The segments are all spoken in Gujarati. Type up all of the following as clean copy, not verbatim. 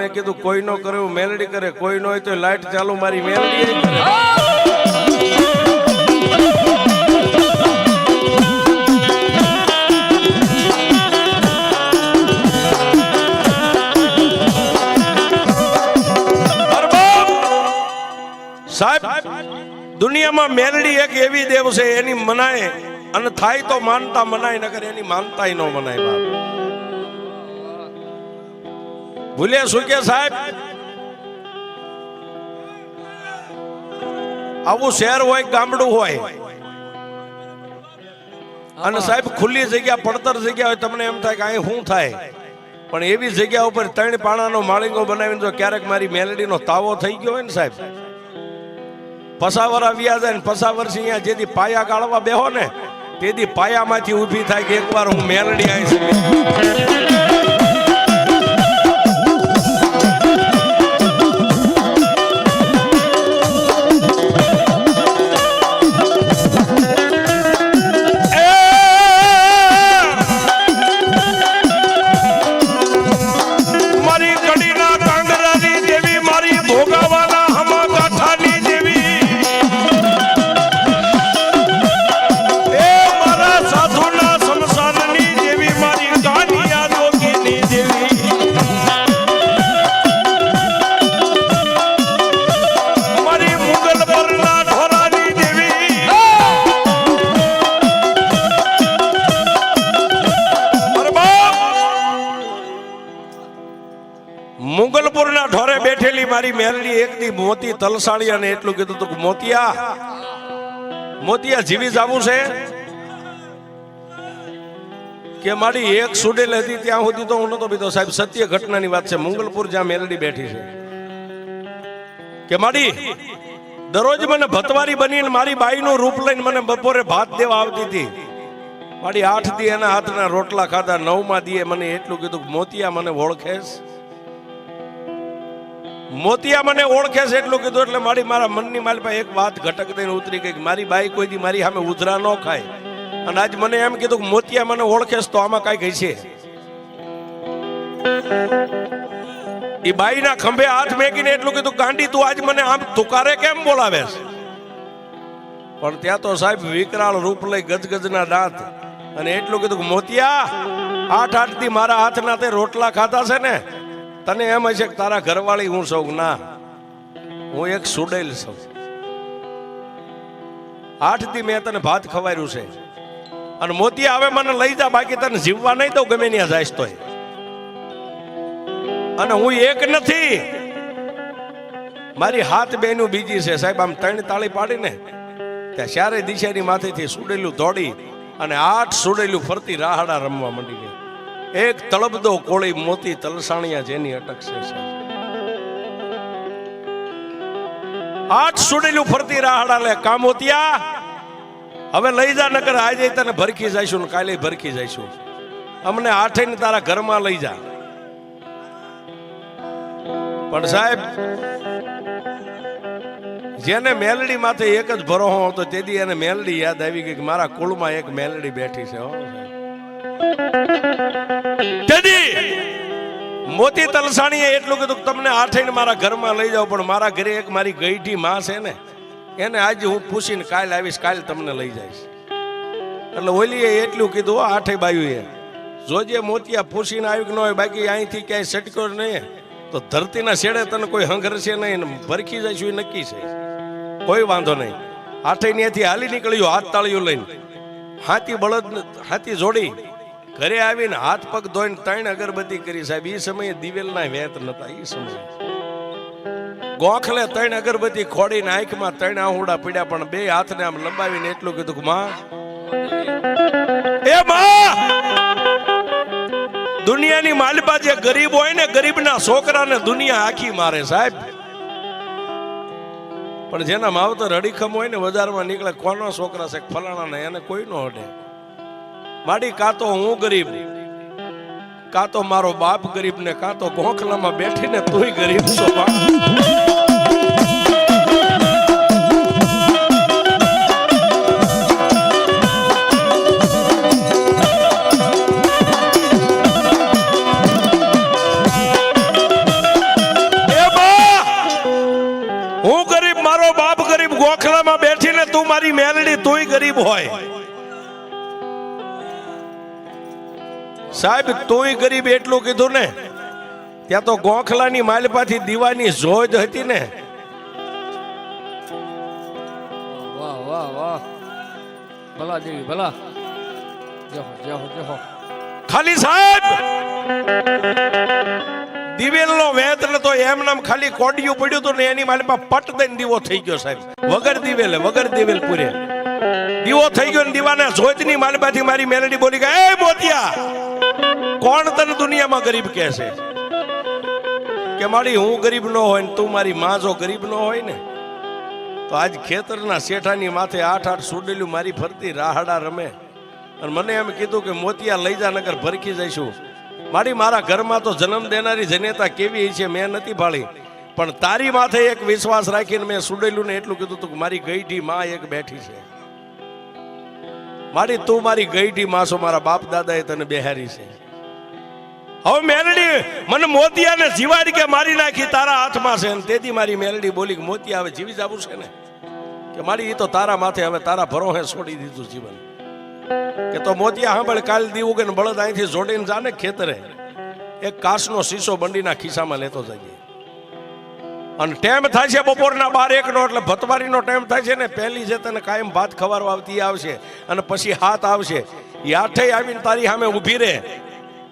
મેં કીધું કોઈ નો કરે મેલડી કરે, કોઈ નો હોય તો લાઈટ ચાલુ મારી મેલડી કરે. સાહેબ દુનિયામાં મેલડી એક એવી દેવ છે એની મનાય અને થાય તો માનતા મનાય, નકર એની માનતાય ન મનાય. બાપ ભૂલ્યા શું કે સાહેબ, આવું શહેર હોય ગામડું હોય અને સાહેબ ખુલ્લી જગ્યા પડતર જગ્યા હોય, તમને એમ થાય કે અહીં શું થાય, પણ એવી જગ્યા ઉપર 3 પાણાનો માળીંગો બનાવીને જો ક્યારેક મારી મેલડીનો તાવો થઈ ગયો હોય ને સાહેબ, પસાવર આવ્યા જાય ને પસાવર થી અહીંયા જેથી પાયા ગાળવા બેહો ને તેથી પાયામાંથી ઊભી થાય કે એકવાર હું મેલડી આવી છું. મુગલપુરના ઢોરે બેઠેલી મારી મેલડી એક દી મોતી તલસાણી અને એટલું કીધું તું મોતિયા જીવી જાવું છે કે મારી એક સુડેલ હતી ત્યાં સુધી તો હું નતો બીતો. સાહેબ સત્ય ઘટનાની વાત છે. મુગલપુર જ્યાં મેલડી બેઠી છે કે મારી દરરોજ મને ભતવારી બનીને મારી બાઈનું રૂપ લઈને મને બપોરે ભાત દેવા આવતી હતી. મારી 8 દી એના હાથના રોટલા ખાધા, 9મા દીએ મને એટલું કીધું મોતિયા મને ઓળખેશ, મોતિયા મને ઓળખે છે એટલું કીધું. એટલે મારી મારા મનની મારી પાસે એક વાત ઘટક દઈને ઉતરી ગઈ કે મારી બાઈ કોઈ દી મારી સામે ઉધરા ન ખાય. અને આજ મને એમ કીધું કે મોતિયા મને ઓળખે તો આમાં કઈ ગઈ છે. એ બાઈના ખંભે હાથ મેકીને એટલું કીધું ગાંડી તું આજ મને આમ તુકારે કેમ બોલાવે છે? પણ ત્યાં તો સાહેબ વિકરાળ રૂપ લઈ ગજગજના દાંત અને એટલું કીધું કે મોતિયા 8 દી મારા હાથના તે રોટલા ખાતા છે ને, તને એમ હશે કે તારા ઘરવાળી હું સૌ. ના, હું એક સુડેલ છું. 8 દી મેં તને ભાત ખવાર્યું છે અને મોતિયા હવે મને લઈ જા, બાકી તને જીવવા નહીં દઉં ગમે ત્યાં જાય તોય. અને હું એક નથી, મારી હાથ બેનું બીજી છે સાહેબ. આમ 3 તાળી પાડીને ત્યાં ચારે દિશાની માથેથી સુડેલું દોડી અને 8 સુડેલું ફરતી રાહડા રમવા માંડી ગઈ. એક તળબદો કોળી મોતી તલસાણિયા જેની અટકશે. 8 સુડેલું ફરતી રાહડા લે કામોતિયા હવે લઈ જા, નકર આજે તને ભરખી જઈશું ને કાલે ભરખી જઈશું. અમને 8 ને તારા ઘરમાં લઈ જા. પણ સાહેબ જેને મેલડી માથે એક જ ભરોહો હતો તેથી એને મેલડી યાદ આવી ગઈ કે મારા કુળમાં એક મેલડી બેઠી છે. મોતી તલસાણીએ એટલું કીધું તમને 8 ને મારા ઘરમાં લઈ જાઓ, પણ મારા ઘરે એક મારી ગઈઢી માં છે ને એને આજે હું પૂછીને કાલ આવીશ, કાલ તમને લઈ જઈશ. એટલે ઓલીએ એટલું કીધું 8 બાયુએ જોજે મોતિયા પૂછીને આવ્યું કે ન હોય, બાકી અહીંથી ક્યાંય સટકો નહીં તો ધરતીના છેડે તને કોઈ હંગરશે નહીં, ભરખી જઈશું એ નક્કી છે. કોઈ વાંધો નહીં. 8 ત્યાંથી હાલી નીકળ્યું હાથ તાળીઓ લઈને, હાથી જોડી ઘરે આવીને હાથ પગ ધોઈને 3 અગરબત્તી કરી. સાહેબ એ સમયે દિવેલના વેત નતા. એ સમયે ગોખલે 3 અગરબત્તી ખોડીને આંખમાં 3 આહુડા પીડ્યા, પણ 2 હાથને આમ લંબાવીને એટલું કીધું કે માં, એ માં, દુનિયાની માલિપા જે ગરીબ હોય ને ગરીબના છોકરાને દુનિયા આખી મારે સાહેબ. પણ જેના માવતર અડીખમ હોય ને બજારમાં નીકળે કોનો છોકરા છે ફલાણા ને એને કોઈ નો અડે. માડી કાં તો હું ગરીબ, કાં તો મારો બાપ ગરીબ ને કાં તો ગોખલામાં બેઠીને તુંય ગરીબ છો. મારો બાપ ગરીબ ગોખલામાં બેઠીને તું મારી મેલડી તુંય ગરીબ હોય સાહેબ તુંય ગરીબ એટલું કીધું ને ત્યાં તો ગોખલાની માલપાથી દીવાની જોજ હતી ને વાહ વાહ વાહ ભલા દેવી ભલા જહો જહો જહો ખાલી સાહેબ દિવેલનો વેત તો એમ નામ ખાલી કોડિયું પડ્યું હતું ને એની માલમાં પટ દઈને દીવો થઈ ગયો સાહેબ વગર દિવેલ પૂરે દીવો થઈ ગયો ને દીવાના જોતની માલમાંથી મારી મેલડી બોલી ગઈ એ મોતિયા કોણ તને દુનિયામાં ગરીબ કહે છે કે મારી હું ગરીબ ન હોય ને તું મારી માં જો ગરીબ ન હોય ને તો આજ ખેતરના શેઠાની માથે 8-8 સુડેલું મારી ફરતી રાહડા રમે અને મને એમ કીધું કે મોતિયા લઈ જા નગર ભરખી જઈશું મારા ઘરમાં તો જન્મ દેનારી જનેતા કેવી છે મેં નથી ભાળી પણ તારી માથે એક વિશ્વાસ રાખીને મેં સુડેલું ને એટલું કીધું તું મારી ગઈઢી માં એક બેઠી છે તું મારી ગઈઢી માં છો મારા બાપ દાદાએ તને બેહારી છે હવે મેલડી મને મોતિયાને જીવાડી કે મારી નાખી તારા હાથમાં છે ને તેથી મારી મેલડી બોલી કે મોતિયા હવે જીવી જવું છે ને કે મારી એ તો તારા માથે હવે તારા ભરોહે છોડી દીધું જીવન કે તો મોતિયા સાંભળ કાલ દીવું કે બળદ અહીંથી જોડીને જાને ખેતરે એક કાચનો શીશો બંડીના ખિસ્સામાં લેતો જઈએ અને ટાઈમ થાય છે બપોરના 12-1 નો એટલે ભતવારીનો ટાઈમ થાય છે ને પહેલી જે તને કાયમ ભાત ખવારવા આવતી આવશે અને પછી હાથ આવશે એ આઠે આવીને તારી સામે ઊભી રહે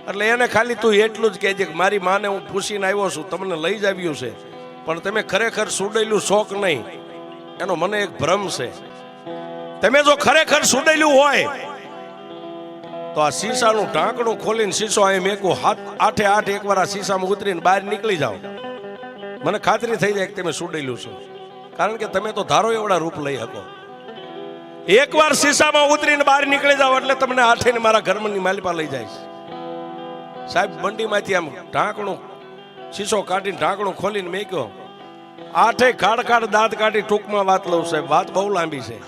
એટલે એને ખાલી તું એટલું જ કહેજે કે મારી માને હું પૂછીને આવ્યો છું તમને લઈ જ આવ્યું છે પણ તમે ખરેખર સુડેલું શોખ નહીં એનો મને એક ભ્રમ છે તમે જો ખરેખર સુડેલું હોય તો આ શીશાનું ઢાંકણું ખોલીને શીશો અહીં મેકું 8-8 એકવાર આ શીશામાં ઉતરીને બહાર નીકળી જાઓ મને ખાતરી થઈ જાય કે તમે સુડેલું છો કારણ કે તમે તો ધારો એવડા રૂપ લઈ શકો એકવાર શીશામાં ઉતરીને બહાર નીકળી જાઓ એટલે તમને આઠેને મારા ઘરની માલિપા લઈ જાય સાહેબ બંડીમાંથી આમ ઢાંકણું શીશો કાઢીને ઢાંકણું ખોલીને મેક્યો આઠે ખાડ દાંત કાઢી ટૂંકમાં વાત લઉં સાહેબ વાત બહુ લાંબી છે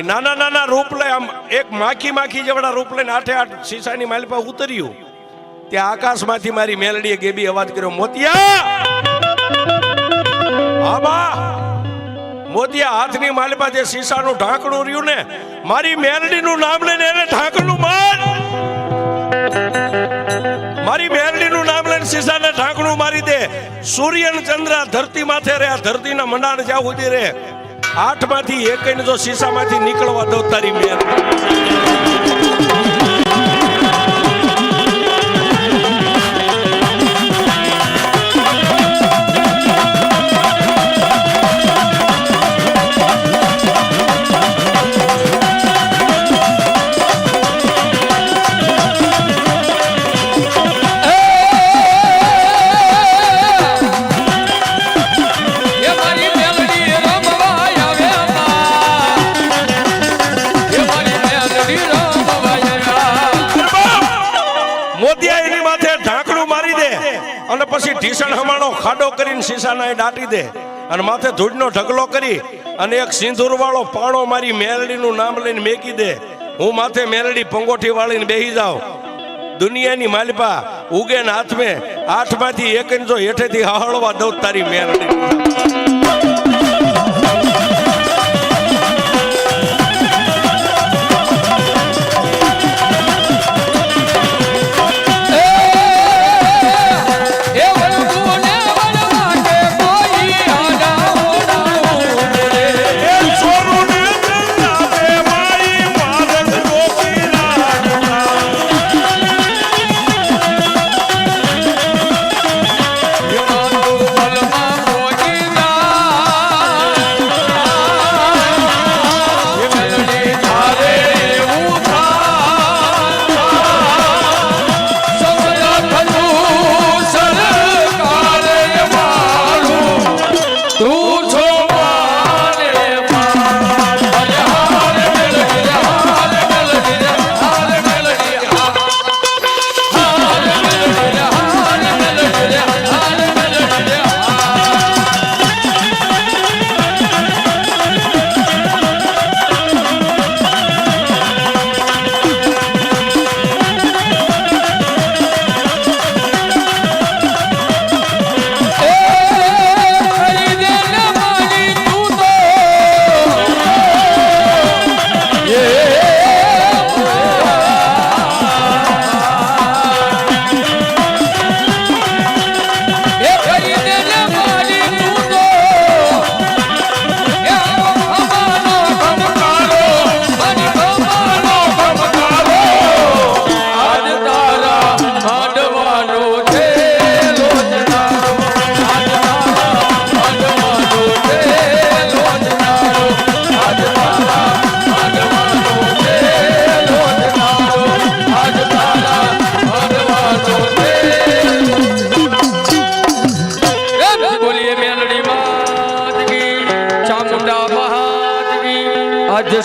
એ નાના રૂપ લઈ આમ એક માખી જેવડા રૂપ લઈને 8-8 શીશાની માલિપા ઉતર્યું ત્યાં આકાશમાંથી મારી મેલડીએ ગેબી અવાજ કર્યો મોતિયા હા બા મોતિયા હાથની માલિપા જે શીશાનું ઢાંકણું રહ્યું ને મારી મેલડીનું નામ લઈને એને ઢાંકણું માર મારી મેલડીનું નામ લઈને શીશાને ઢાંકણું મારી દે સૂર્ય ને ચંદ્ર ધરતી માથે રે ધરતીના મંડાણ જ્યાં સુધી રે 8 માંથી 1 જો શીશામાંથી નીકળવા દો તારી મેલડી અને પછી ઢીસણ હમાણો ખાડો કરીને શીશાના દાટી દે અને માથે ધૂળનો ઢગલો કરી અને એક સિંદૂર વાળો પાણો મારી મેલડીનું નામ લઈને મેકી દે હું માથે મેલડી પંગોઠી વાળીને બેહી જાઉં દુનિયાની માલિપા ઉગે ને હાથમે 8 માંથી 1 જો હેઠેથી હળવા દઉં તારી મેલડી ભલા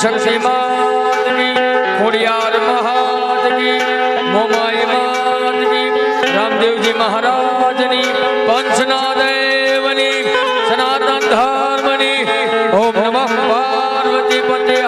શક્તિ માત કી, ખોડિયાર મહારાજ કી, મોમાઈ માત કી, રામદેવજી મહારાજની, પંચના દેવની, સનાતન ધર્મની. ઓમ નમઃ પાર્વતી પતે.